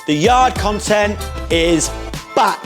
The yard content is back.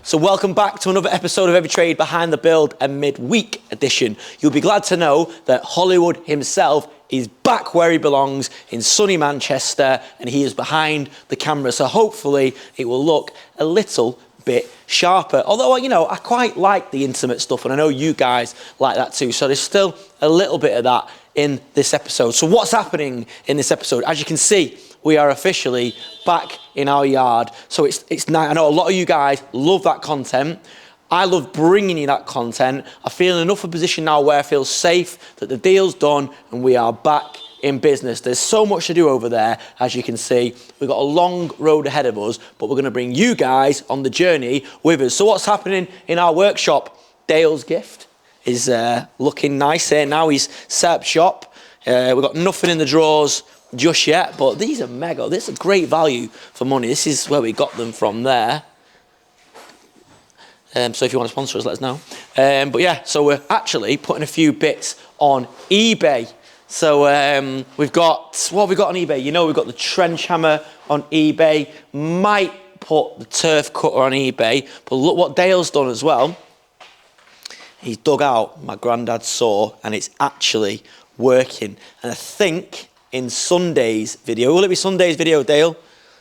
So welcome back to another episode of Every Trade Behind the Build, a midweek edition. You'll be glad to know that Hollywood himself is back where he belongs in sunny Manchester, and he is behind the camera. So hopefully it will look a little bit sharper. Although, you know, I quite like the intimate stuff, and I know you guys like that too. So there's still a little bit of that in this episode. So what's happening in this episode? As you can see, we are officially back in our yard. So it's nice. I know a lot of you guys love that content. I love bringing you that content. I feel in enough of a position now where I feel safe that the deal's done and we are back in business. There's so much to do over there, as you can see. We've got a long road ahead of us, but we're going to bring you guys on the journey with us. So what's happening in our workshop? Dale's gift is looking nice here now. He's set up shop. We've got nothing in the drawers just yet, but these are mega. This is a great value for money. This is where we got them from there. So if you want to sponsor us, let us know. But yeah, so we're actually putting a few bits on eBay. So we've got, what have we got on eBay? You know, we've got the trench hammer on eBay. Might put the turf cutter on eBay. But look what Dale's done as well. He's dug out my granddad's saw, and it's actually working. And I think in Sunday's video, will it be Sunday's video, Dale?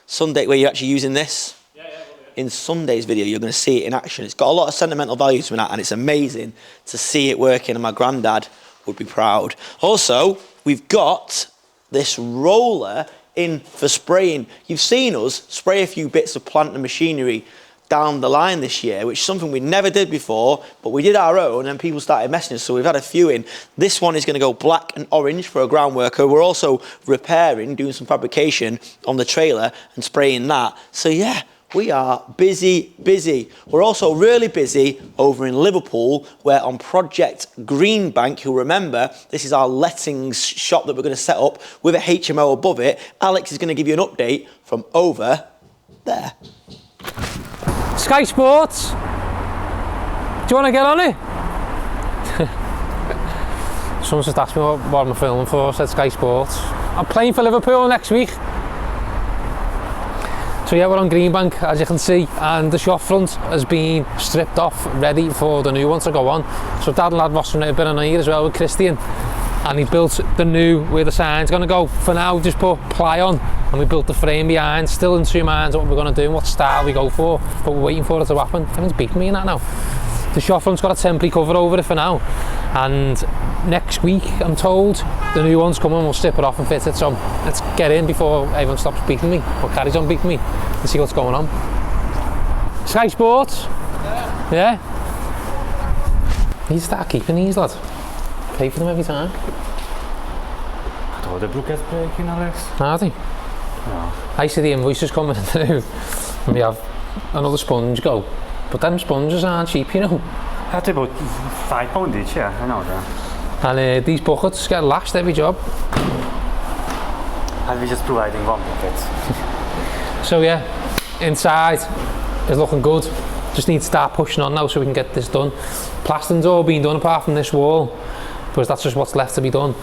Sunday, where you're actually using this? Yeah. In Sunday's video, you're going to see it in action. It's got a lot of sentimental value to it, and it's amazing to see it working, and my granddad would be proud. Also, we've got this roller in for spraying. You've seen us spray a few bits of plant and machinery down the line this year, which is something we never did before, but we did our own and people started messing us, so we've had a few in. This one is going to go black and orange for a ground worker. We're also repairing, doing some fabrication on the trailer and spraying that. So yeah, we are busy. We're also really busy over in Liverpool, where on Project Greenbank, you'll remember, this is our lettings shop that we're going to set up with a HMO above it. Alex is going to give you an update from over there. Sky Sports, do you want to get on it? Someone just asked me what I'm filming for. I said Sky Sports. I'm playing for Liverpool next week. So yeah, we're on Greenbank, as you can see, and the shop front has been stripped off, ready for the new one to go on. So Dad and Lad Rossman have been on here as well with Christian, and he built the new, where the sign's going to go. For now, just put ply on, and we built the frame behind. Still in two minds what we're going to do and what style we go for, but we're waiting for it to happen. Everyone's beating me in that now. the shop front's got a temporary cover over it for now, and next week I'm told the new one's coming, we'll strip it off and fit it. So let's get in before everyone stops beating me or carries on beating me and see what's going on. Sky Sports? Yeah? Need to start keeping these, lad. Pay for them every time. Oh, the brook is breaking, Alex. Are they? No. I see the invoices coming through and we have another sponge go. But them sponges aren't cheap, you know. That's about £5 each, yeah, I know that. And these buckets get lashed every job. And we're just providing one bucket. So yeah, inside is looking good. Just need to start pushing on now so we can get this done. Plastering's all been done apart from this wall, because that's just what's left to be done.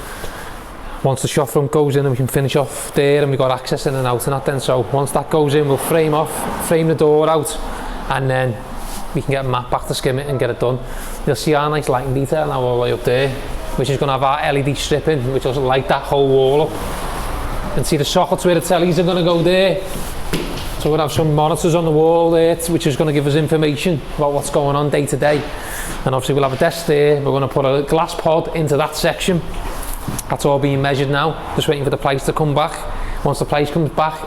Once the shop front goes in and we can finish off there and we've got access in and out and that then. So once that goes in, we'll frame the door out, and then we can get a map back to skim it and get it done. You'll see our nice lighting detail now all the way up there, which is going to have our LED strip in, which will light that whole wall up. And see the sockets where the tellies are going to go there. So we'll have some monitors on the wall there, which is going to give us information about what's going on day to day. And obviously we'll have a desk there. We're going to put a glass pod into that section. That's all being measured now, just waiting for the price to come back. Once the price comes back,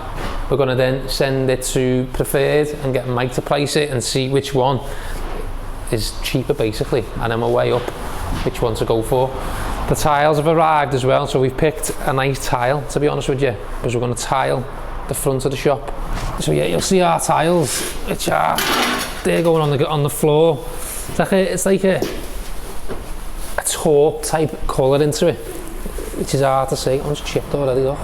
we're going to then send it to Preferred and get Mike to price it and see which one is cheaper basically, and then we'll weigh up which one to go for. The tiles have arrived as well, so we've picked a nice tile, to be honest with you, because we're going to tile the front of the shop. So yeah, you'll see our tiles, which are they're going on the floor. It's like a taupe type colour into it, which is hard to see. I'm just chipped already though.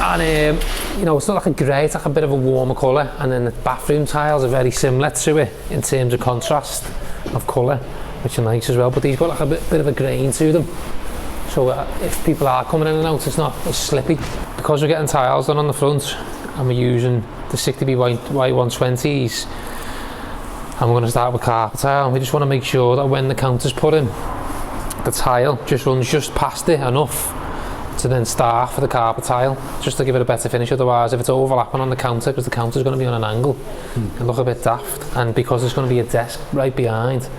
And you know, it's not like a grey, it's like a bit of a warmer colour, and then the bathroom tiles are very similar to it in terms of contrast of colour, which are nice as well, but these got like a bit of a grain to them. So if people are coming in and out, it's not as slippy. Because we're getting tiles done on the front and we're using the 60B white 120s, and we're going to start with carpet tile, we just want to make sure that when the counter's put in, the tile just runs just past it enough to then start for the carpet tile, just to give it a better finish. Otherwise, if it's overlapping on the counter, because the counter's going to be on an angle, it'll look a bit daft, and because there's going to be a desk right behind,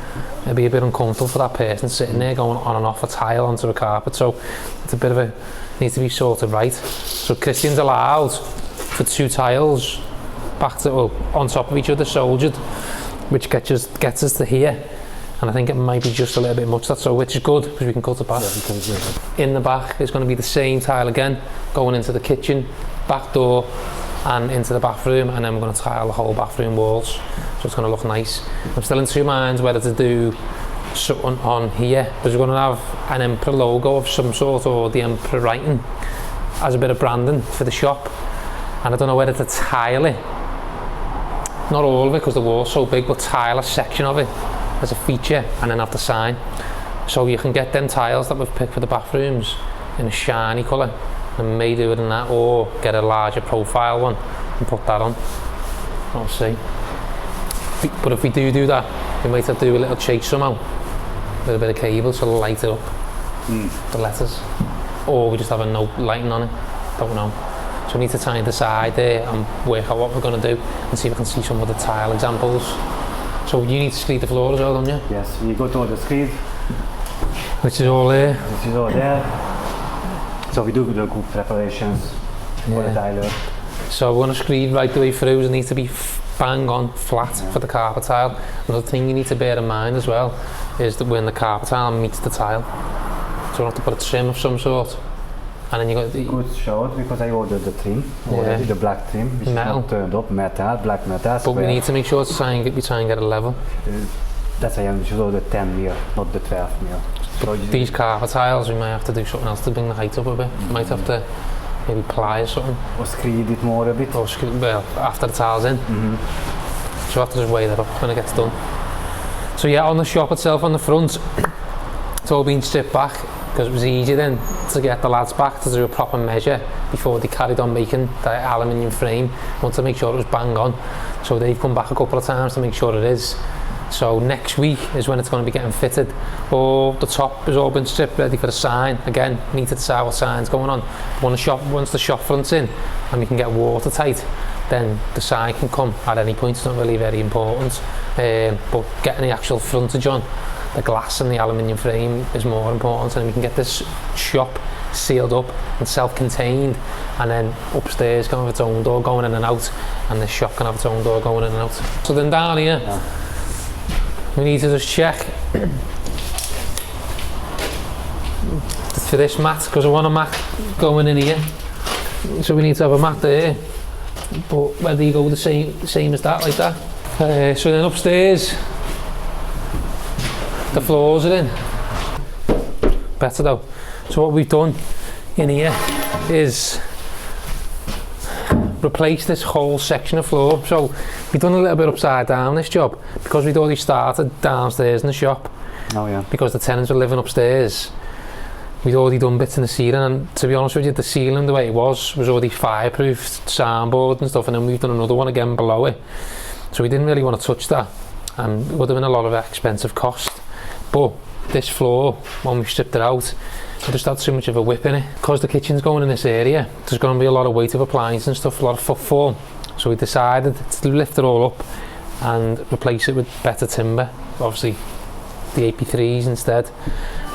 it'll be a bit uncomfortable for that person sitting there going on and off a tile onto a carpet. So it's a bit of needs to be sorted right. So Christian's allowed for 2 tiles back to, well, on top of each other, soldiered, which gets us to here. And I think it might be just a little bit much, so which is good because we can cut it back. In the back is going to be the same tile again, going into the kitchen, back door, and into the bathroom, and then we're going to tile the whole bathroom walls, so it's going to look nice. I'm still in 2 minds whether to do something on here, because we're going to have an Emperor logo of some sort, or the Emperor writing as a bit of branding for the shop, and I don't know whether to tile it, not all of it because the wall's so big, but tile a section of it as a feature and then have the sign. So you can get them tiles that we've picked for the bathrooms in a shiny colour, and may do it in that, or get a larger profile one and put that on. I'll see. But if we do that, we might have to do a little chase somehow with a bit of cable to light it up, the letters, or we just have a note lighting on it, don't know. So we need to try and decide there and work out what we're going to do and see if we can see some of the tile examples. So you need to screed the floor as well, don't you? Yes, you go to the screed. Which is all there. Which is all there. So we do the good preparations for the tiler. So we're going to screed right the way through, it needs to be bang on flat for the carpet tile. Another thing you need to bear in mind as well is that when the carpet tile meets the tile, so we'll have to put a trim of some sort. And then you got the good shot, because I ordered the trim already, the black trim, which metal. is not turned up, metal, black metal. But we need to make sure we try and get it level. That's why I should order the 10 mil, not the 12 mil. So these carpet tiles, we might have to do something else to bring the height up a bit. Might have to maybe ply or something. Or screed it more a bit. Or well, after the tile's in. So we'll have to just weigh that up when it gets done. So yeah, on the shop itself, on the front, it's all been stripped back, because it was easier then to get the lads back to do a proper measure before they carried on making the aluminium frame. Want to make sure it was bang on, so they've come back a couple of times to make sure it is. So next week is when it's going to be getting fitted. All the top has all been stripped, ready for the sign. Again, need to decide what sign's going on. Once the shop front's in and we can get watertight, then the sign can come at any point. It's not really very important, but getting the actual frontage on, the glass and the aluminium frame is more important, and we can get this shop sealed up and self-contained, and then upstairs can have its own door going in and out, and the shop can have its own door going in and out. So then down here, we need to just check for this mat, because I want a mat going in here, so we need to have a mat there, but whether you go the same as that, like that. So then upstairs, the floors are in. Better though. So what we've done in here is replace this whole section of floor. So we've done a little bit upside down this job, because we'd already started downstairs in the shop. Oh yeah. Because the tenants were living upstairs, we'd already done bits in the ceiling, and to be honest with you, the ceiling the way it was already fireproofed, soundboard and stuff, and then we've done another one again below it. So we didn't really want to touch that, and it would have been a lot of expensive cost. But this floor, when we stripped it out, it just had too much of a whip in it. Because the kitchen's going in this area, there's going to be a lot of weight of appliances and stuff, a lot of footfall. So we decided to lift it all up and replace it with better timber, obviously the AP3s instead,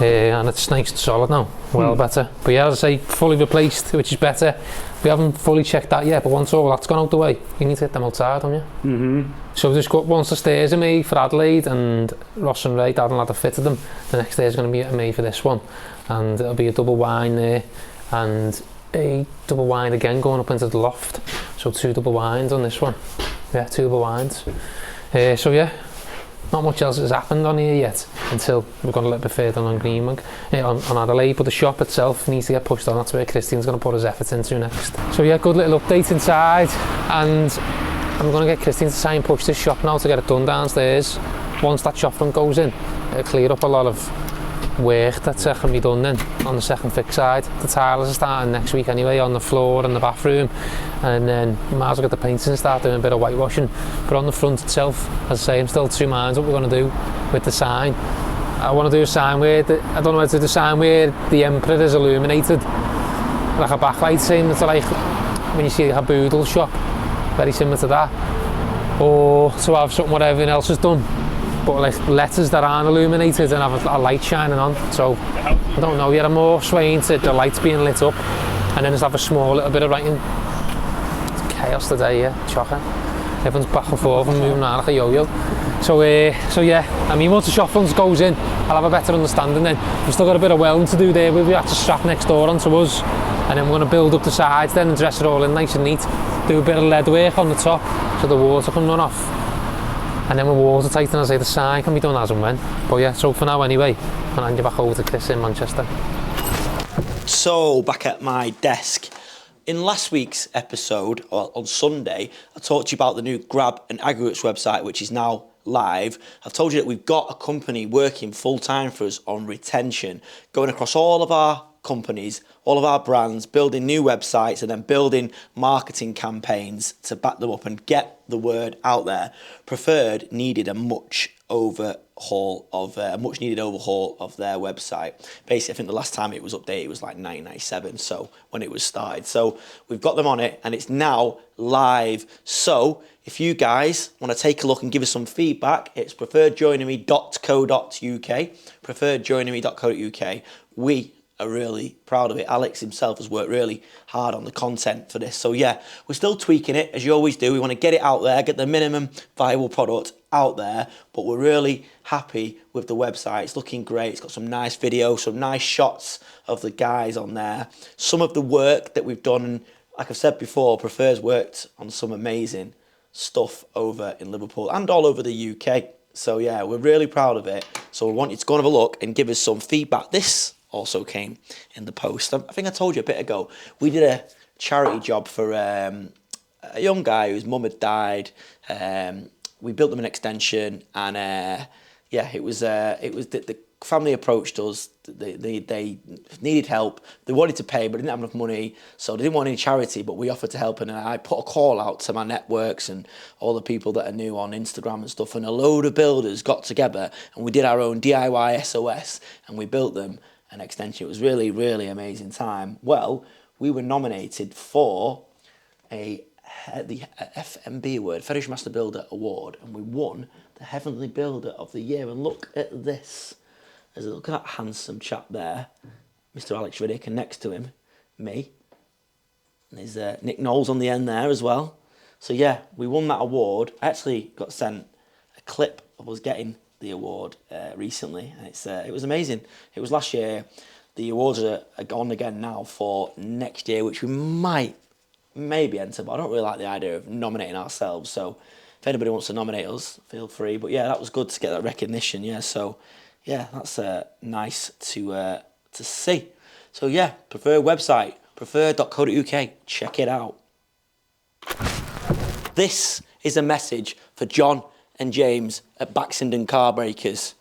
and it's nice and solid now, well better. But yeah, as I say, fully replaced, which is better. We haven't fully checked that yet, but once all that's gone out the way, you need to get them outside, don't you? So just got, once the stairs are made for Adelaide and Ross and Ray, Dad and Lad have fitted them, the next day is going to be made for this one, and it'll be a double wine there and a double wine again going up into the loft. So 2 double wines on this one. Yeah, 2 double wines. So yeah, not much else has happened on here yet until we've gone a little bit further on Greenbank, on Adelaide, but the shop itself needs to get pushed on. That's where Christian's going to put his efforts into next. So yeah, good little update inside, and I'm going to get Christian to try and push this shop now to get it done downstairs. Once that shop front goes in, it'll clear up a lot of work that's going to be done then on the second fix side. The tiles are starting next week anyway on the floor and the bathroom, and then we might as well get the paints and start doing a bit of whitewashing. But on the front itself, as I say, I'm still 2 minds what we're going to do with the sign. I want to do a sign where, I don't know whether to do the sign where the Emperor is illuminated, like a backlight sign, it's like when you see a Boodle shop, very similar to that, or to have something what everything else is done, but like letters that aren't illuminated and have a light shining on. So I don't know yet, I'm more swaying to the lights being lit up, and then just have a small little bit of writing. It's chaos today, yeah, shocking. Everyone's back and forth and moving around like a yo-yo. So yeah, I mean, once the shop front goes in, I'll have a better understanding then. We've still got a bit of welding to do there. We have to strap next door onto us, and then we're going to build up the sides then and dress it all in nice and neat. Do a bit of lead work on the top so the water can run off. And then we're watertight, and as I say, the sign can be done as and when. But yeah, so for now anyway, I'll hand you back over to Chris in Manchester. So, back at my desk. In last week's episode, or on Sunday, I talked to you about the new Grab and Aggregates website, which is now live. I've told you that we've got a company working full-time for us on retention, going across all of our companies, all of our brands, building new websites, and then building marketing campaigns to back them up and get the word out there. Preferred needed a much needed overhaul of their website. Basically, I think the last time it was updated was like 1997, so when it was started. So we've got them on it, and it's now live. So if you guys want to take a look and give us some feedback, it's preferredjoinery.co.uk, preferredjoinery.co.uk. We are really proud of it. Alex himself has worked really hard on the content for this. So yeah, we're still tweaking it, as you always do. We want to get it out there, get the minimum viable product out there, but we're really happy with the website. It's looking great. It's got some nice videos, some nice shots of the guys on there. Some of the work that we've done, like I've said before, Prefer's worked on some amazing stuff over in Liverpool and all over the UK. So yeah, we're really proud of it. So we want you to go and have a look and give us some feedback. This also came in the post. I think I told you a bit ago, we did a charity job for a young guy whose mum had died. We built them an extension, and yeah, it was the family approached us. They needed help. They wanted to pay, but didn't have enough money, so they didn't want any charity, but we offered to help. And I put a call out to my networks and all the people that I knew on Instagram and stuff, and a load of builders got together, and we did our own DIY SOS, and we built them an extension. It was really, really amazing time. Well, we were nominated for a the FMB award, Federation Master Builder Award, and we won the Heavenly Builder of the Year. And look at this. There's a look at that handsome chap there, Mr. Alex Riddick, and next to him, me. And there's Nick Knowles on the end there as well. So yeah, we won that award. I actually got sent a clip of us getting the award recently, and it was amazing. It was last year. The awards are on again now for next year, which we might maybe enter, but I don't really like the idea of nominating ourselves. So if anybody wants to nominate us, feel free. But yeah, that was good to get that recognition. Yeah, so yeah, that's nice to see. So yeah, preferred website, preferred.co.uk. Check it out. This is a message for John and James at Baxenden Car Breakers.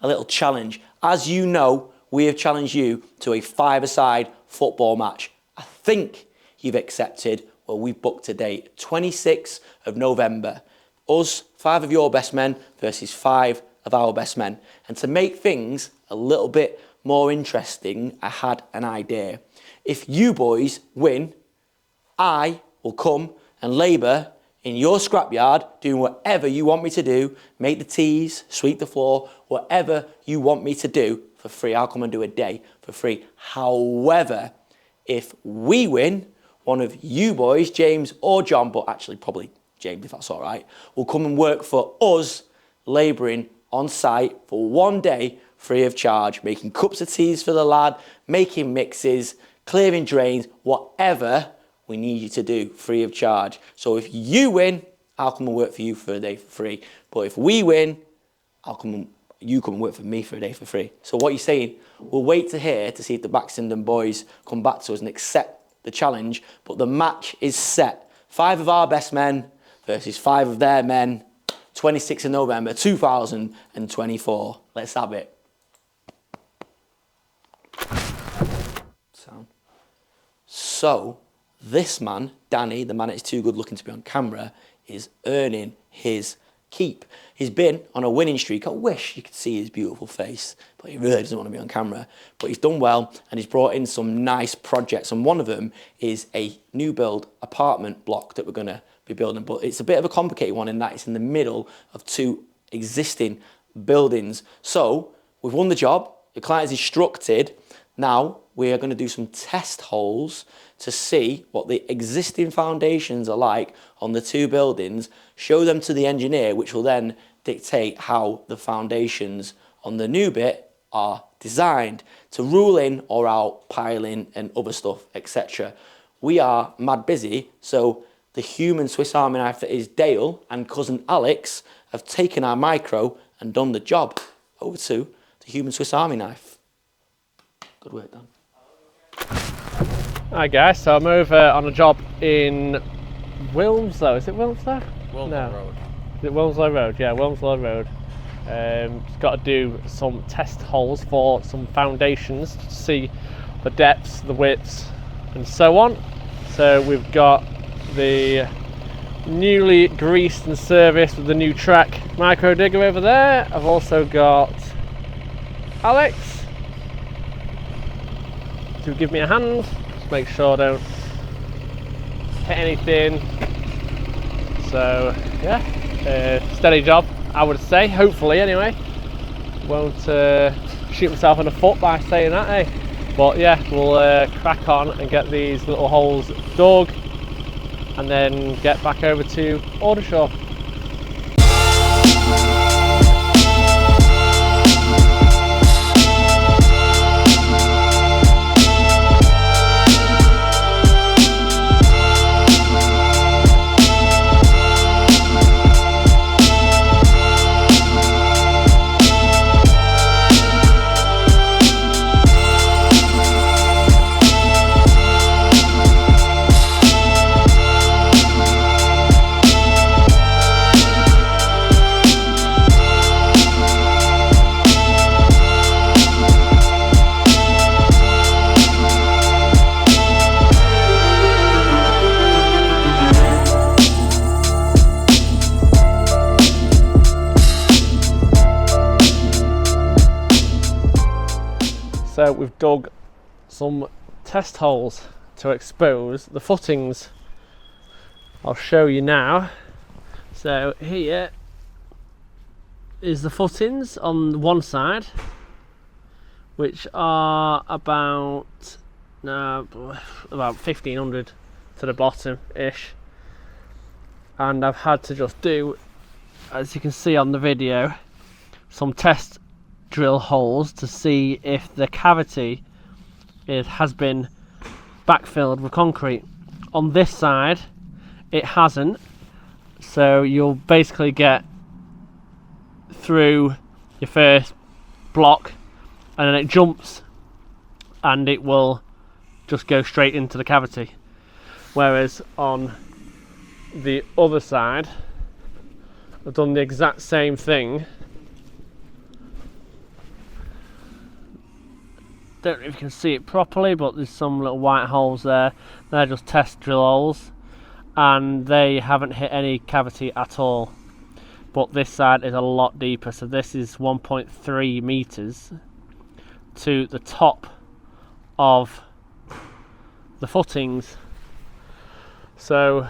A little challenge. As you know, we have challenged you to a five-a-side football match. I think you've accepted. Well, we've booked a date, 26th of November. Us, 5 of your best men versus 5 of our best men. And to make things a little bit more interesting, I had an idea. If you boys win, I will come and labour in your scrapyard, doing whatever you want me to do, make the teas, sweep the floor, whatever you want me to do for free. I'll come and do a day for free. However, if we win, one of you boys, James or John, but actually probably James if that's all right, will come and work for us, labouring on site for one day free of charge, making cups of teas for the lad, making mixes, clearing drains, whatever we need you to do free of charge. So if you win, I'll come and work for you for a day for free. But if we win, you come and work for me for a day for free. So what you're saying, we'll wait to hear to see if the Baxenden boys come back to us and accept the challenge, but the match is set. 5 of our best men versus 5 of their men, 26th of November 2024. Let's have it. So this man, Danny, the man that is too good looking to be on camera, is earning his keep. He's been on a winning streak. I wish you could see his beautiful face, but he really doesn't want to be on camera. But he's done well, and he's brought in some nice projects, and one of them is a new build apartment block that we're going to be building. But it's a bit of a complicated one in that it's in the middle of 2 existing buildings. So we've won the job. The client is instructed. Now we are going to do some test holes to see what the existing foundations are like on the 2 buildings, show them to the engineer, which will then dictate how the foundations on the new bit are designed to rule in or out piling and other stuff, etc. We are mad busy, so the human Swiss Army knife that is Dale and cousin Alex have taken our micro and done the job. Over to the human Swiss Army knife. Good work done. Hi guys, so I'm over on a job in Wilmslow. Is it Wilmslow? Wilmslow Road. Is it Wilmslow Road? Yeah, Wilmslow Road. Just got to do some test holes for some foundations to see the depths, the widths, and so on. So we've got the newly greased and serviced with the new track micro digger over there. I've also got Alex to give me a hand. Make sure I don't hit anything. So yeah, steady job I would say, hopefully anyway. Won't shoot myself in the foot by saying that, eh? But yeah, we'll crack on and get these little holes dug and then get back over to Aldershot. So we've dug some test holes to expose the footings I'll show you now. So here is the footings on one side, which are about 1500 to the bottom ish, and I've had to just do, as you can see on the video, some test drill holes to see if the cavity has been backfilled with concrete. On this side it hasn't, so you'll basically get through your first block and then it jumps and it will just go straight into the cavity, whereas on the other side I've done the exact same thing. Don't know if you can see it properly, but there's some little white holes there. They're just test drill holes and they haven't hit any cavity at all, but this side is a lot deeper. So this is 1.3 meters to the top of the footings. So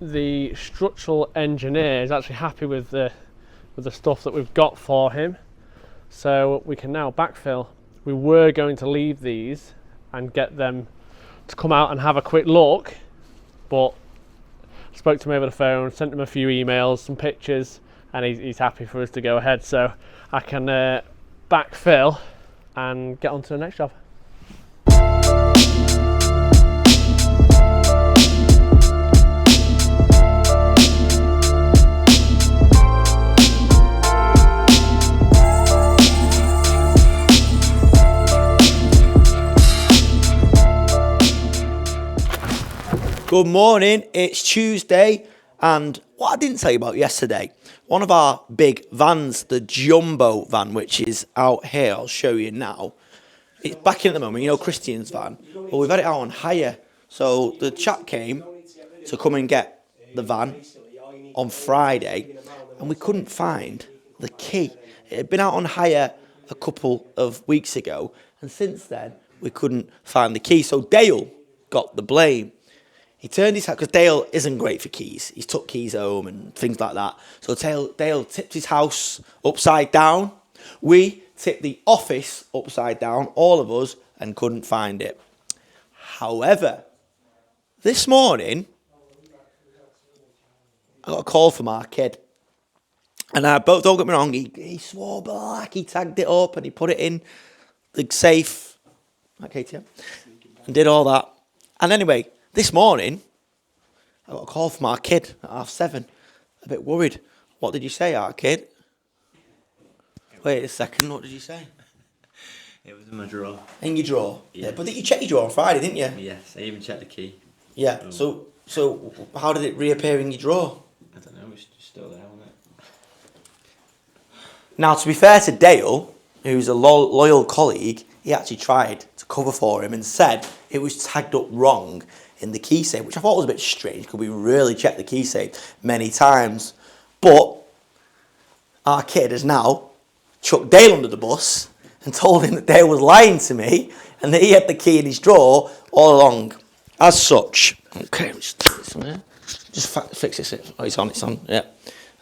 the structural engineer is actually happy with the stuff that we've got for him, so we can now backfill. We were going to leave these and get them to come out and have a quick look, but I spoke to him over the phone, sent him a few emails, some pictures, and he's happy for us to go ahead, so I can backfill and get on to the next job. Good morning, it's Tuesday, and what I didn't tell you about yesterday, one of our big vans, the jumbo van, which is out here, I'll show you now. It's back in at the moment, you know, Christian's van. Well, we've had it out on hire, so the chap came to come and get the van on Friday, and we couldn't find the key. It had been out on hire a couple of weeks ago, and since then, we couldn't find the key, so Dale got the blame. He turned his house, because Dale isn't great for keys. He's took keys home and things like that. So Dale tipped his house upside down. We tipped the office upside down, all of us, and couldn't find it. However, this morning, I got a call from our kid. And don't get me wrong, he swore black, he tagged it up and he put it in the safe, like KTM, and did all that. And anyway, this morning, I got a call from our kid at 7:30, a bit worried. What did you say, our kid? Wait a second, what did you say? It was in my drawer. In your drawer? Yeah. But you checked your drawer on Friday, didn't you? Yes, I even checked the key. Yeah, so how did it reappear in your drawer? I don't know, it's just still there, wasn't it? Now, to be fair to Dale, who's a loyal colleague, he actually tried to cover for him and said it was tagged up wrong in the key safe, which I thought was a bit strange because we really checked the key safe many times. But our kid has now chucked Dale under the bus and told him that Dale was lying to me and that he had the key in his drawer all along. As such, okay, just fix this. Oh, it's on, yeah.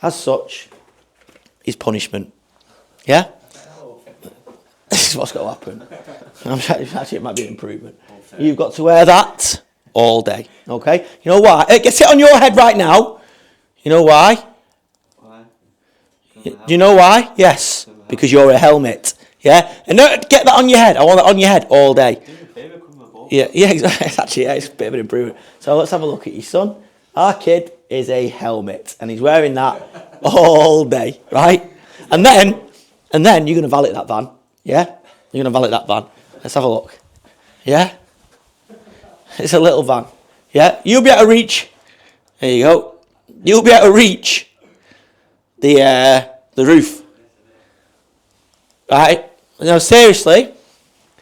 As such, his punishment, yeah? This is what's going to happen. Actually, it might be an improvement. You've got to wear that all day, okay? You know why? Get it on your head right now. You know why? Why? Do you know why? Yes, because you're a helmet, yeah? And no, get that on your head. I want that on your head all day. Yeah, exactly. Actually, yeah, it's a bit of an improvement. So let's have a look at your son. Our kid is a helmet, and he's wearing that all day, right? And then you're going to valet that van, yeah? You're going to valet that van. Let's have a look, yeah? It's a little van, yeah? You'll be able to reach, there you go. You'll be able to reach the roof, right? No, seriously,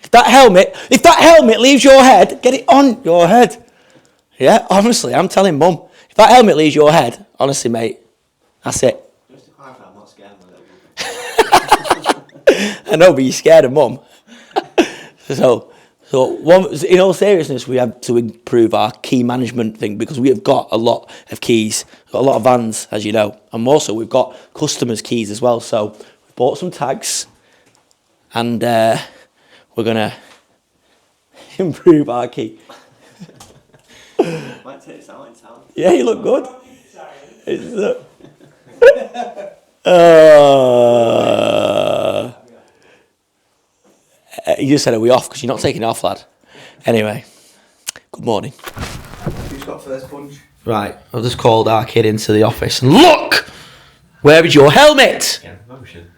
if that helmet leaves your head, get it on your head, yeah? Honestly, I'm telling Mum, if that helmet leaves your head, honestly, mate, that's it. Just to clarify, I'm not scared of my little I know, but you're scared of Mum. So So, in all seriousness, we have to improve our key management thing because we have got a lot of keys, got a lot of vans, as you know, and also we've got customers' keys as well. So, we've bought some tags, and we're gonna improve our key. Might take this out in town. Yeah, you look good. You just said, are we off? Because you're not taking it off, lad. Anyway, good morning. Who's got first punch? Right, I've just called our kid into the office. And look! Where is your helmet? Yeah, motion.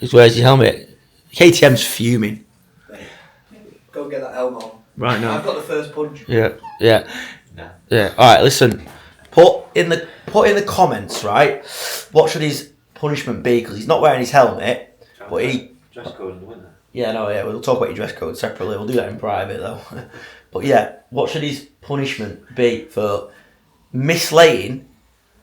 Where's your helmet? KTM's fuming. Go get that helmet on. Right now. I've got the first punch. Yeah, yeah. No. Yeah. Alright, listen. Put in the comments, right? What should his punishment be? Because he's not wearing his helmet. But he... Dress code in the winter. Yeah, no, yeah, we'll talk about your dress code separately. We'll do that in private, though. But yeah, what should his punishment be for mislaying,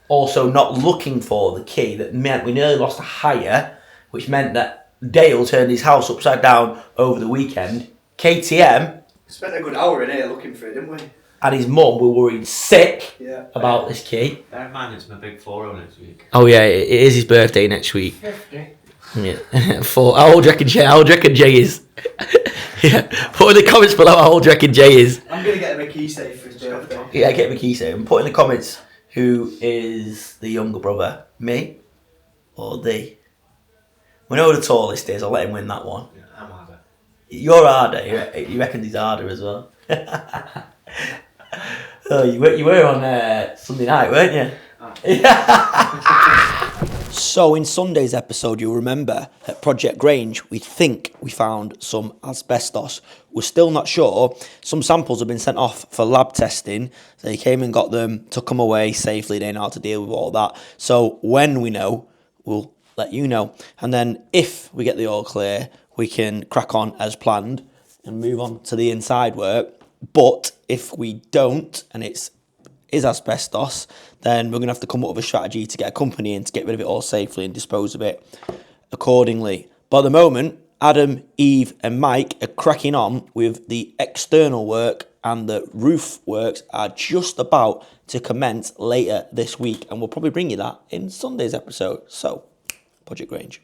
also not looking for the key that meant we nearly lost a hire, which meant that Dale turned his house upside down over the weekend. KTM... Spent a good hour in here looking for it, didn't we? And his mum were worried sick about this key. Bear in mind, it's my big 4-0 next week. Oh yeah, it is his birthday next week. 50. Yeah. How old do you reckon Jay? How old do you reckon Jay is? Yeah. Put in the comments below how old do you reckon Jay is. I'm going to get him a key safe for his birthday. Yeah, get him a key safe. And put in the comments who is the younger brother, me or thee. We know who the tallest is. I'll let him win that one. Yeah, I'm harder. You're harder. You reckon he's harder as well. Oh, you were on Sunday night, weren't you? So in Sunday's episode, you'll remember at Project Grange, we think we found some asbestos. We're still not sure. Some samples have been sent off for lab testing. They came and got them, took them away safely. They know how to deal with all that. So when we know, we'll let you know. And then if we get the all clear, we can crack on as planned and move on to the inside work. But if we don't, and is asbestos, then we're going to have to come up with a strategy to get a company in to get rid of it all safely and dispose of it accordingly. But at the moment, Adam, Eve and Mike are cracking on with the external work, and the roof works are just about to commence later this week, and we'll probably bring you that in Sunday's episode. So, Project Grange.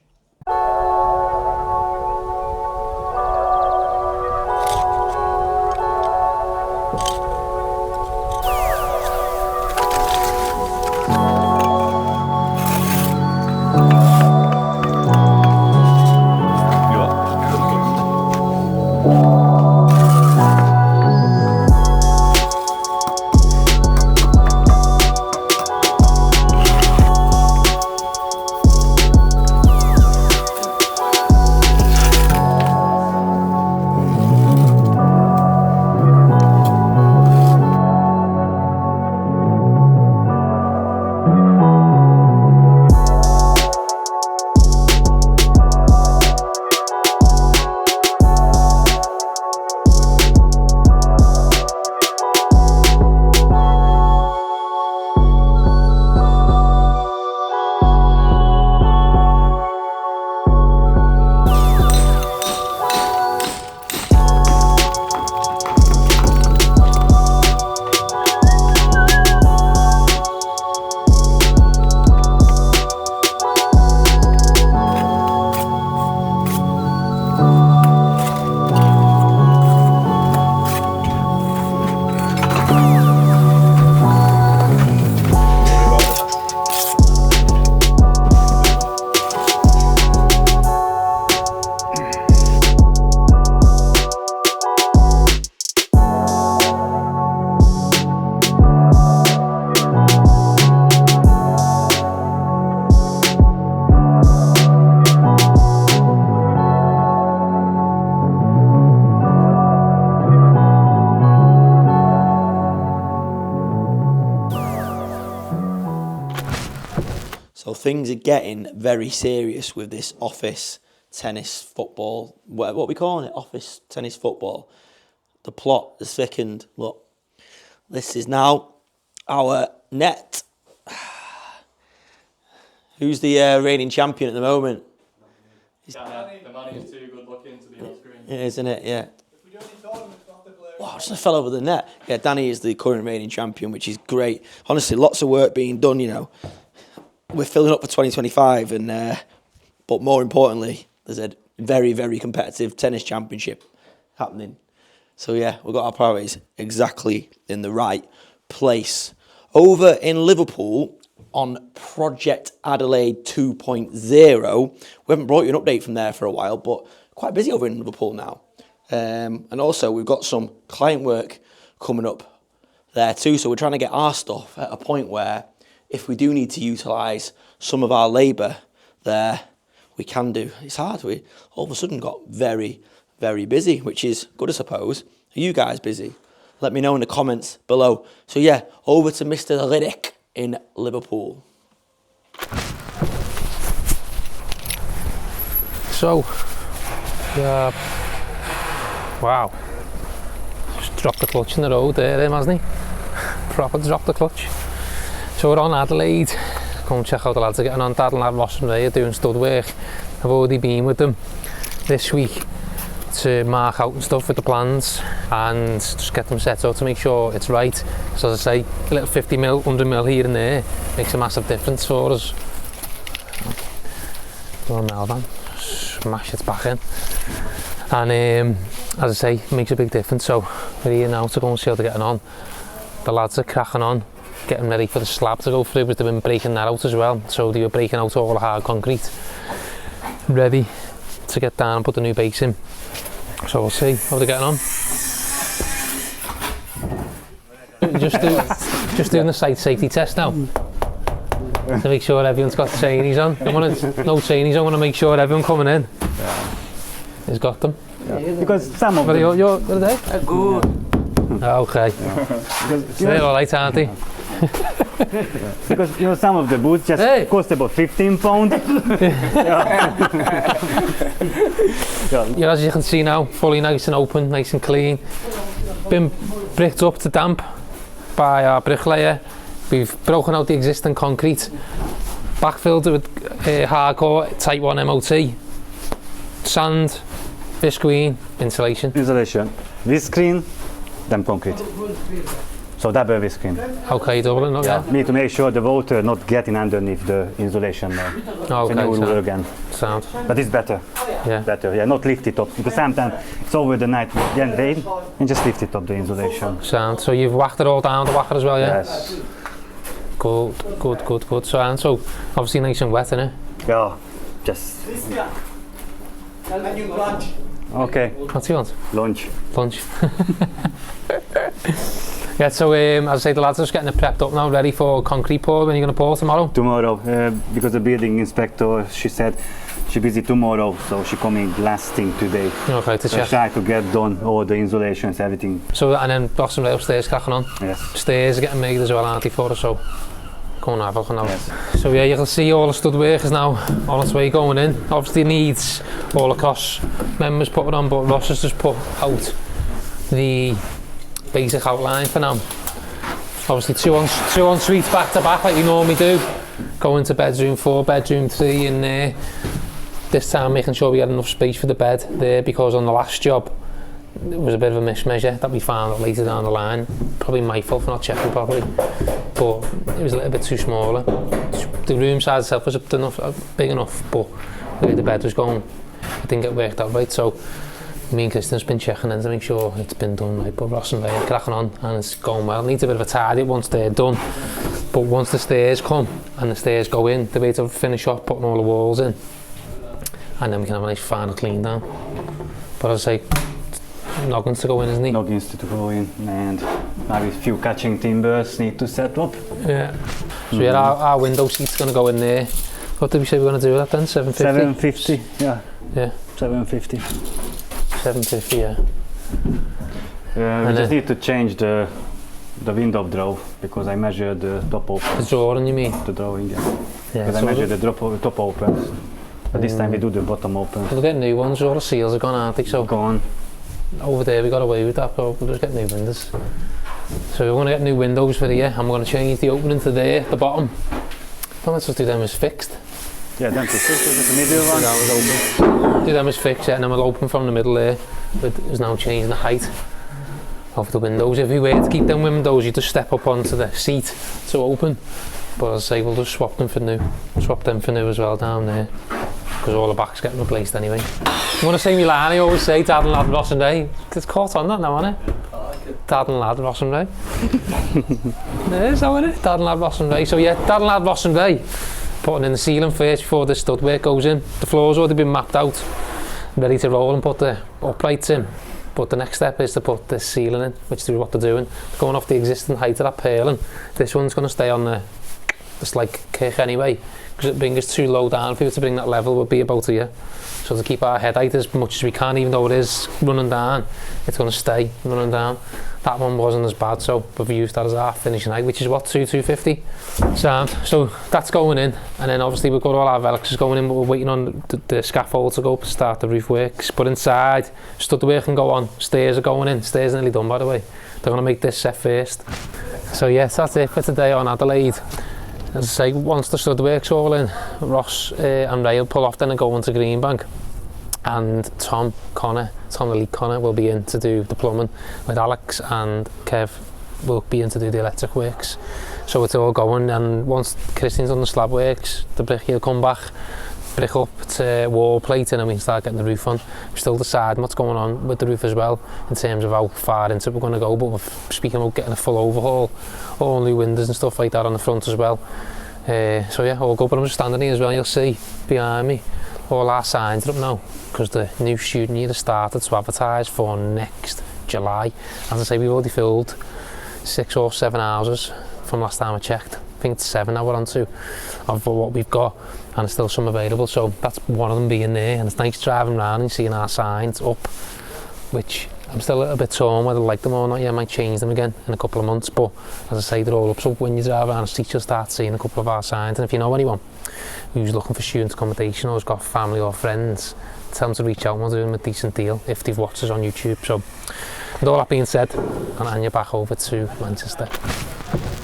So things are getting very serious with this office tennis football. What are we calling it? Office tennis football. The plot is thickened. Look, this is now our net. Who's the reigning champion at the moment? The man is too good looking to be on screen. Yeah, isn't it? Yeah. If we do any tournaments, we'll have to wow, just fell over the net. Yeah, Danny is the current reigning champion, which is great. Honestly, lots of work being done, you know. We're filling up for 2025, and but more importantly, there's a very, very competitive tennis championship happening. So yeah, we've got our priorities exactly in the right place. Over in Liverpool on Project Adelaide 2.0, we haven't brought you an update from there for a while, but quite busy over in Liverpool now. And also we've got some client work coming up there too. So we're trying to get our stuff at a point where if we do need to utilise some of our labour there, we can do. It's hard. We all of a sudden got very, very busy, which is good, I suppose. Are you guys busy? Let me know in the comments below. So yeah, over to Mr. Riddick in Liverpool. So, wow, just dropped the clutch in the road there, hasn't he? Proper dropped the clutch. So we're on Adelaide. Come check out the lads are getting on. Dad and Lad Ross and Ray are doing stud work. I've already been with them this week to mark out and stuff with the plans and just get them set up to make sure it's right. So as I say, a little 50mm, 100mm here and there makes a massive difference for us. Go on Melbourne, smash it back in. And as I say, makes a big difference. So we're here now to go and see how they're getting on. The lads are cracking on, getting ready for the slab to go through, but they've been breaking that out as well. So they were breaking out all the hard concrete, ready to get down and put the new base in. So we'll see how they're getting on. Just doing the site safety test now to make sure everyone's got trainies on. No trainies, I want to make sure everyone coming in has got them. Yeah. Because some of them... What are they? Good. Okay. They're alright, aren't they? Because you know some of the boots just cost about £15. Yeah, as you can see now, fully nice and open, nice and clean. Been bricked up to damp by our bricklayer. We've broken out the existing concrete, backfilled it with hardcore Type 1 MOT, sand, visqueen, insulation. Insulation, visqueen, then concrete. So double visqueen. Okay, double it, yeah. Need to make sure the water not getting underneath the insulation there. Okay, so will again. Sound. But it's better. Yeah. Better, yeah, not lift it up. Because sometimes it's over the night, then rain, and just lift it up, the insulation. Sound. So you've whacked it all down, the whacker as well, yeah? Yes. Good. So obviously nice and wet, innit? Yeah, just... Okay. What do you want? Lunch. Yeah, so as I say, the lads are just getting it prepped up now, ready for concrete pour. When are you going to pour tomorrow? Tomorrow, because the building inspector, she said she's busy tomorrow, so she coming last thing today. Okay, to check. Try to get done all the insulations, everything. So, and then Ross and Ray upstairs cracking on? Yes. Stairs are getting made as well, aren't they, for us, so go and have a look now. Yes. So yeah, you can see all the stud work is now on its way going in. Obviously needs all across members put it on, but Ross has just put out the basic outline for now. Obviously two en suites back to back like you normally do. Go into bedroom 4, bedroom 3 in there. This time making sure we had enough space for the bed there, because on the last job it was a bit of a mismeasure that we found out later down the line. Probably my fault for not checking properly, but it was a little bit too smaller. The room size itself was big enough, but the way the bed was going, it didn't get worked out right. So me and Kristen's been checking in to make sure it's been done right, but Ross and Ray are cracking on and it's going well. It needs a bit of a tidy once they're done, but once the stairs come and the stairs go in, the way to finish off putting all the walls in, and then we can have a nice final clean down. But as I say, noggins to go in, isn't he? Noggins to go in, and maybe a few catching timbers need to set up. Yeah. So yeah, our window seat's going to go in there. What did we say we were going to do with that then? 750? 750, yeah. Yeah. 750. 750, yeah. We just need to change the window draw, because I measured the top open. The drawing, you mean? The drawing, yeah. Yeah. Because I measured the top open. But this time we do the bottom open. We'll get new ones, all the seals are gone, aren't they? So gone. Over there we got away with that, but we'll just get new windows. So we're going to get new windows for here, and we're going to change the opening to there, the bottom. But let's just do them as fixed. Yeah, them to fixed, the middle one. Do them as fixed, yeah, and then we'll open from the middle there. It's now changing the height of the windows. If we were to keep them windows, you just step up onto the seat to open. But as I say, we'll just swap them for new. Swap them for new as well down there, because all the back's getting replaced anyway. You want to say Milan? I always say Dad and Lad Ross and Day. It's caught on that now, isn't it? I like it. Dad and Lad Ross and Day. It is, though, isn't it? Dad and Lad Ross and Day. So yeah, Dad and Lad Ross and Day. Putting in the ceiling first before the stud work goes in. The floor's already been mapped out, ready to roll and put the uprights in. But the next step is to put the ceiling in, which is what they're doing. Going off the existing height of that purlin. This one's going to stay on the like kick anyway, because it brings us too low down. For you to bring that level would be about here. So to keep our head height as much as we can, even though it is running down, it's going to stay running down. That one wasn't as bad, so we've used that as our finishing height, which is what, 250 sound. So that's going in, and then obviously we've got all our velcros going in, but we're waiting on the scaffold to go up to start the roof works. But inside, stud work can go on, stairs are going in. Stairs are nearly done, by the way. They're going to make this set first. So yes, that's it for today on Adelaide. As I say, once the stud work's all in, Ross and Ray will pull off then and go into Greenbank, and Tom the lead Connor will be in to do the plumbing, with Alex and Kev will be in to do the electric works. So it's all going, and once Christian's on the slab works, the brick will come back, brick up to wall plating, and we can start getting the roof on. We're still deciding what's going on with the roof as well, in terms of how far into it we're going to go, but we're speaking about getting a full overhaul, all new windows and stuff like that on the front as well. So yeah, all good. But I'm just standing here as well, you'll see behind me all our signs are up now, because the new student year has started to advertise for next July. As I say, we've already filled 6 or 7 houses from last time I checked. I think it's 7 now we're on to of what we've got, and there's still some available, so that's one of them being there. And it's nice driving around and seeing our signs up, which I'm still a little bit torn whether I like them or not. Yeah, I might change them again in a couple of months, but as I say, they're all up. So when you drive around the street, you'll start seeing a couple of our signs. And if you know anyone who's looking for student accommodation or has got family or friends, tell them to reach out and we'll do them a decent deal if they've watched us on YouTube. So with all that being said, I'll hand you back over to Manchester.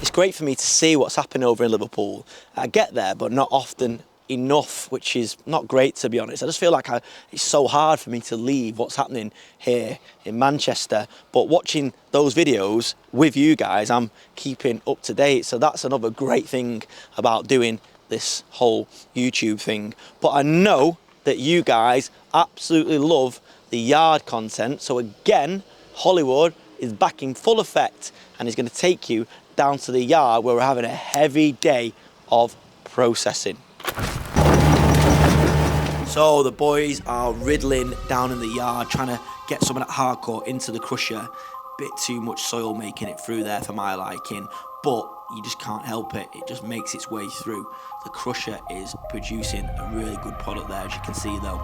It's great for me to see what's happening over in Liverpool. I get there, but not often enough, which is not great, to be honest. I just feel like it's so hard for me to leave what's happening here in Manchester, but watching those videos with you guys, I'm keeping up to date. So that's another great thing about doing this whole YouTube thing. But I know that you guys absolutely love the yard content, so again, Hollywood is back in full effect and is going to take you down to the yard where we're having a heavy day of processing. So the boys are riddling down in the yard, trying to get some of that hardcore into the crusher. Bit too much soil making it through there for my liking, but you just can't help it. It just makes its way through. The crusher is producing a really good product there, as you can see though.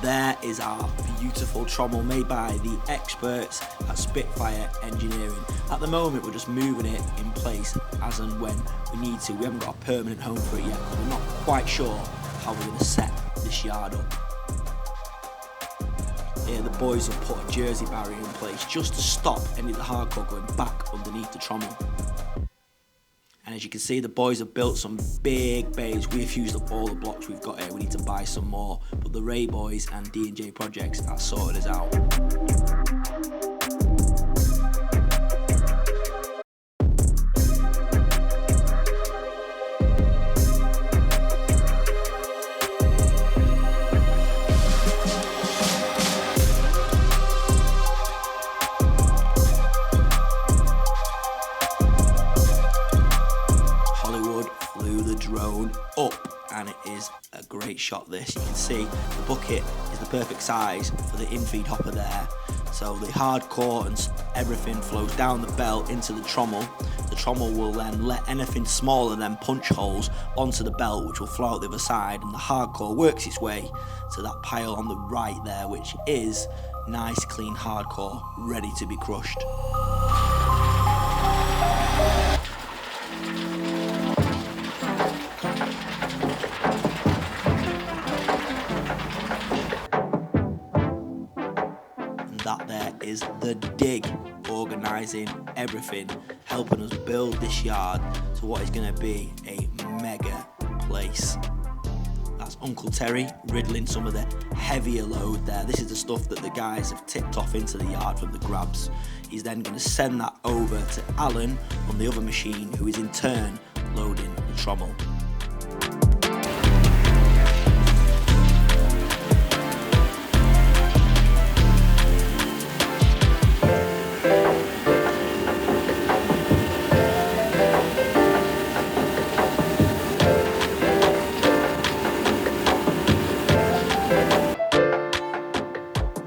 There is our beautiful trommel made by the experts at Spitfire Engineering. At the moment, we're just moving it in place as and when we need to. We haven't got a permanent home for it yet, because we're not quite sure how we're going to set this yard up. Here, the boys have put a jersey barrier in place just to stop any of the hardcore going back underneath the trommel. And as you can see, the boys have built some big bays. We've used up all the blocks we've got here. We need to buy some more. But the Ray boys and D&J Projects are sorted us out. Up, and it is a great shot. This, you can see the bucket is the perfect size for the infeed hopper there, so the hardcore and everything flows down the belt into the trommel. The trommel will then let anything smaller than punch holes onto the belt, which will flow out the other side, and the hardcore works its way to that pile on the right there, which is nice clean hardcore ready to be crushed. that there is the dig, organising everything, helping us build this yard to what is going to be a mega place. That's Uncle Terry riddling some of the heavier load there. This is the stuff that the guys have tipped off into the yard from the grabs. He's then going to send that over to Alan on the other machine, who is in turn loading the trommel.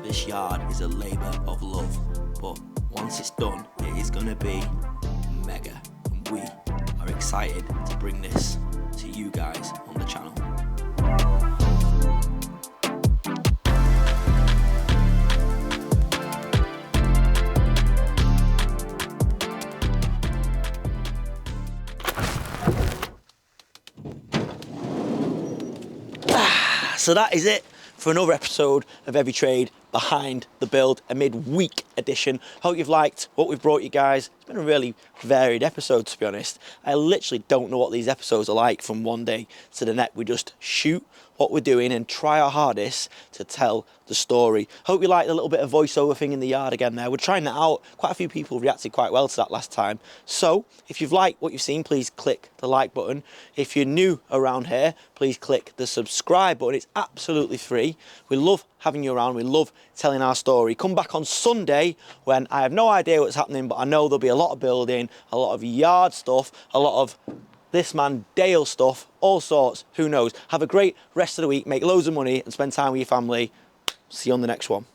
This yard is a labour of love, but once it's done, it is going to be mega, and we are excited to bring this to you guys on the channel. So that is it for another episode of Heavy Trade Behind the Build, a midweek edition. Hope you've liked what we've brought you guys. It's been a really varied episode, to be honest. I literally don't know what these episodes are like from one day to the next. We just shoot what we're doing and try our hardest to tell the story. Hope you liked the little bit of voiceover thing in the yard again there. We're trying that out. Quite a few people reacted quite well to that last time. So if you've liked what you've seen, please click the like button. If you're new around here, please click the subscribe button. It's absolutely free. We love having you around. We love telling our story. Come back on Sunday when I have no idea what's happening, but I know there'll be a lot of building, a lot of yard stuff, a lot of this man Dale stuff, all sorts, who knows. Have a great rest of the week, make loads of money and spend time with your family. See you on the next one.